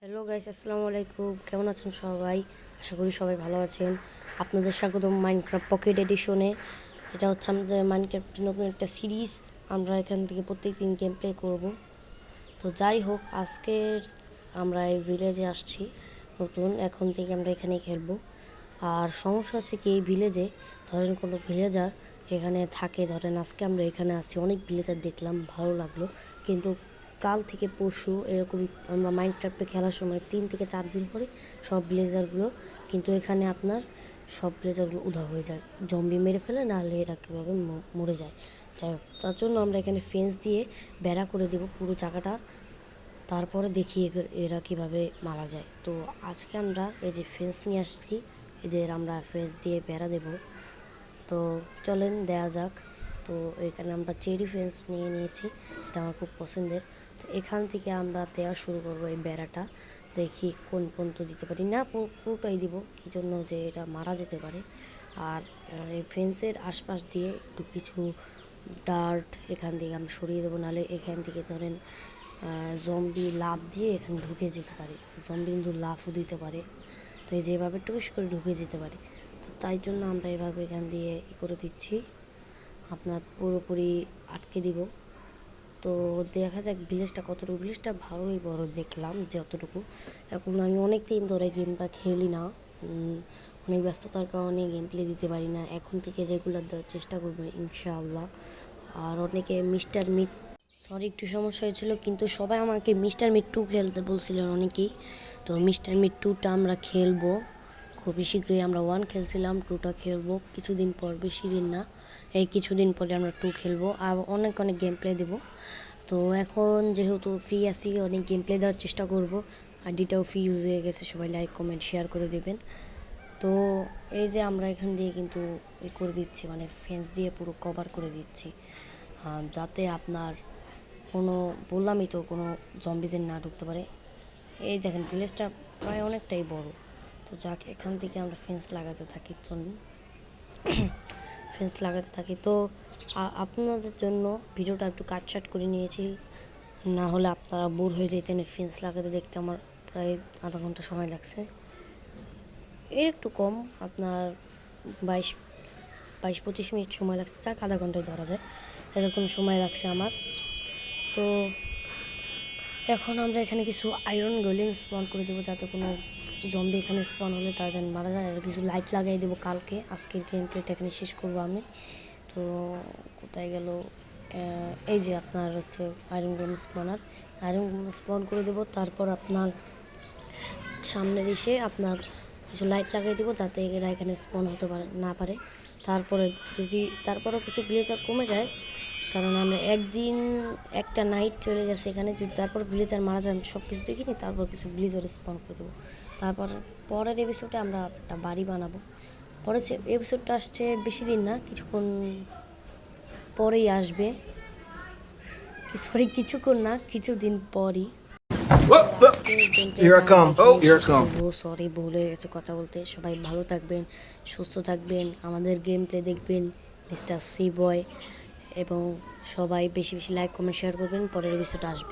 Hello guys, আসসালামু আলাইকুম। কেমন আছেন সবাই? আশা করি সবাই ভালো আছেন। আপনাদের স্বাগতম মাইনক্রাফট পকেট এডিশনে। এটা হচ্ছে আমাদের মাইনক্রাফটের নতুন একটা সিরিজ। আমরা এখান থেকে প্রত্যেকদিন গেম প্লে করবো। তো যাই হোক, আজকে আমরা এই ভিলেজে আসছি নতুন। এখন থেকে আমরা এখানেই খেলবো। আর সমস্যা হচ্ছে কি, এই ভিলেজে ধরেন কোনো ভিলেজার এখানে থাকে, ধরেন আজকে আমরা এখানে আছি, অনেক ভিলেজার দেখলাম, ভালো লাগলো। কিন্তু কাল থেকে পরশু এরকম আমরা মাইনক্রাফটে খেলার সময় 3 থেকে 4 দিন পরে সব ভিলেজারগুলো কিন্তু এখানে আপনার সব ভিলেজারগুলো উধাও হয়ে যায়, জম্বি মেরে ফেলে, নাহলে এরা কীভাবে মরে যায়। যাই হোক, তার জন্য আমরা এখানে ফেন্স দিয়ে বেড়া করে দেবো পুরো জায়গাটা, তারপরে দেখি এরা কিভাবে মারা যায়। তো আজকে আমরা এই যে ফেন্স নিয়ে আসছি, এদের আমরা ফেন্স দিয়ে বেড়া দেব। তো চলেন দেওয়া যাক। তো এখানে আমরা চেরি ফেন্স নিয়ে নিয়েছি, যেটা আমার খুব পছন্দের। তো এখান থেকে আমরা দেওয়া শুরু করবো এই বেড়াটা। দেখি কোন পর্যন্ত দিতে পারি, না পুরোটাই দিব, কী জন্য যে এটা মারা যেতে পারে। আর এই ফেন্সের আশপাশ দিয়ে একটু কিছু ডার্ট এখান থেকে আমরা সরিয়ে দেবো, নাহলে এখান থেকে ধরেন জম্বি লাফ দিয়ে এখানে ঢুকে যেতে পারে। জম্বি কিন্তু লাফও দিতে পারে, তো এই যেভাবে টুস করে ঢুকে যেতে পারে। তো তাই জন্য আমরা এভাবে এখান দিয়ে করে দিচ্ছি, আপনার পুরোপুরি আটকে দিব। তো দেখা যাক ভিলেজটা কতটুকু। ভিলেজটা ভালোই বড় দেখলাম যতটুকু। এখন আমি অনেক দিন ধরে গেমটা খেলি না, অনেক ব্যস্ততার কারণে গেম প্লে দিতে পারি না। এখন থেকে রেগুলার দেওয়ার চেষ্টা করবো ইনশাআল্লাহ। আর অনেকে মিস্টার মিট, সরি একটু সমস্যা হয়েছিল, কিন্তু সবাই আমাকে মিস্টার মিট 2 খেলতে বলছিলেন অনেকেই। তো মিস্টার মিট 2টা আমরা খেলবো খুবই শীঘ্রই। আমরা 1 খেলছিলাম, 2টা খেলবো কিছুদিন পর, বেশি দিন না, এই কিছুদিন পরে আমরা 2 খেলবো। আর অনেক গেম প্লে দেবো। তো এখন যেহেতু ফ্রি আছি, অনেক গেম প্লে দেওয়ার চেষ্টা করবো। আইডিটাও ফ্রি ইউজ হয়ে গেছে, সবাই লাইক কমেন্ট শেয়ার করে দেবেন। তো এই যে আমরা এখান দিয়ে কিন্তু করে দিচ্ছি, মানে ফেন্স দিয়ে পুরো কভার করে দিচ্ছি, যাতে আপনার কোনো, বললামই তো, কোনো জম্বিদের না ঢুকতে পারে। এই দেখেন ভিলেজটা প্রায় অনেকটাই বড়। তো যাক, এখান থেকে আমরা ফেন্স লাগাতে থাকি, চলুন ফেন্স লাগাতে থাকি। তো আপনাদের জন্য ভিডিওটা একটু কাটছাট করে নিয়েছি, না হলে আপনারা বোর হয়ে যেতেন। ফেন্স লাগাতে দেখতে আমার প্রায় আধা ঘন্টা সময় লাগছে, এর একটু কম, আপনার 22-25 মিনিট সময় লাগছে, যাক আধা ঘন্টায় ধরা যায়, এতক্ষণ সময় লাগছে আমার। তো এখন আমরা এখানে কিছু আয়রন গোলেম স্পন করে দেবো, যাতে কোনো জম্বি এখানে স্পন হলে তারা যেন মারা যায়। আর কিছু লাইট লাগাই দেবো কালকে। আজকের গেম প্লেটা এখানে শেষ করবো আমি। তো কোথায় গেল, এই যে আপনার হচ্ছে আয়রন গোলেম স্পনার, আয়রন গোলেম স্পন করে দেবো। তারপর আপনার সামনের এসে আপনার কিছু লাইট লাগাই দেবো, যাতে এরা এখানে স্পন হতে না পারে। তারপরে যদি তারপরও কিছু ভিলেজার কমে যায়, কারণ আমরা একদিন একটা নাইট চলে গেছে এখানে, যদি তারপর ভিলেজার মারা যায়, সব কিছু দেখিনি, তারপর কিছু ভিলেজার স্পন করে দেবো। তারপর পরের এপিসোডে আমরা একটা বাড়ি বানাবো। পরের এপিসোডটা আসছে বেশি দিন না, কিছুক্ষণ পরেই আসবে, সরি কিছুক্ষণ না, কিছুদিন পরই। সরি, ভুল হয়ে গেছে কথা বলতে। সবাই ভালো থাকবেন, সুস্থ থাকবেন, আমাদের গেম প্লে দেখবেন মিস্টার সি বয়, এবং সবাই বেশি বেশি লাইক কমেন্ট শেয়ার করবেন। পরের এপিসোড আসবে।